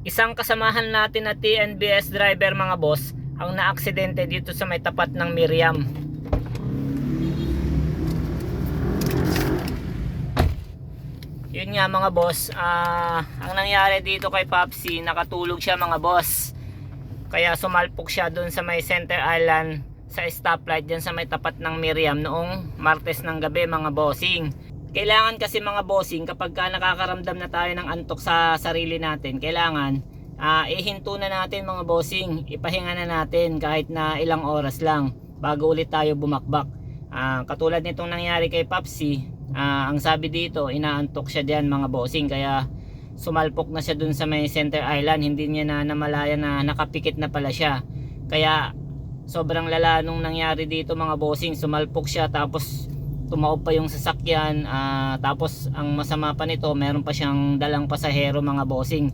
Isang kasamahan natin na TNBS driver mga boss ang naaksidente dito sa may tapat ng Miriam. Yun nga mga boss, ang nangyari dito kay Popsi, nakatulog siya mga boss. Kaya sumalpok siya dun sa may Center Island sa stoplight dyan sa may tapat ng Miriam noong Martes ng gabi mga bossing. Kailangan kasi mga bossing, kapag nakakaramdam na tayo ng antok sa sarili natin, kailangan ihinto na natin mga bossing, ipahinga na natin kahit na ilang oras lang bago ulit tayo bumakbak. Katulad nitong nangyari kay Popsi, ang sabi dito, inaantok siya diyan mga bossing, kaya sumalpok na siya dun sa may Center Island. Hindi niya na namalaya na nakapikit na pala siya, kaya sobrang lala nung nangyari dito mga bossing. Sumalpok siya tapos tumaob pa yung sasakyan, tapos ang masama pa nito, meron pa siyang dalang pasahero mga bossing.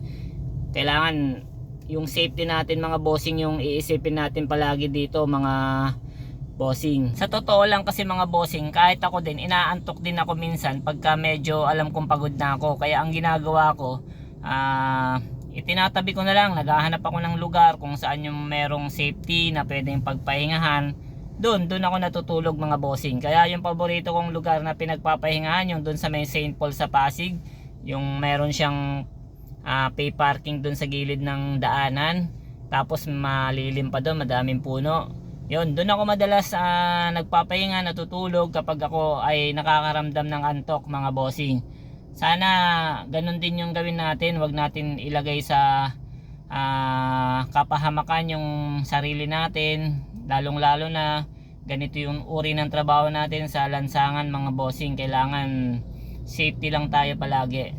Kailangan yung safety natin mga bossing yung iisipin natin palagi dito mga bossing. Sa totoo lang kasi mga bossing, kahit ako din, inaantok din ako minsan pagka medyo alam kong pagod na ako. Kaya ang ginagawa ko, itinatabi ko na lang, naghahanap ako ng lugar kung saan yung merong safety na pwedeng pagpahingahan. Doon ako natutulog mga bossing. Kaya yung paborito kong lugar na pinagpapahingahan, yung doon sa may St. Paul sa Pasig, yung meron siyang pay parking doon sa gilid ng daanan, tapos malilim pa doon, madaming puno. Yun, doon ako madalas nagpapahinga, natutulog kapag ako ay nakakaramdam ng antok mga bossing. Sana ganun din yung gawin natin, wag natin ilagay sa kapahamakan yung sarili natin, lalong lalo na ganito yung uri ng trabaho natin sa lansangan mga bossing. Kailangan safety lang tayo palagi.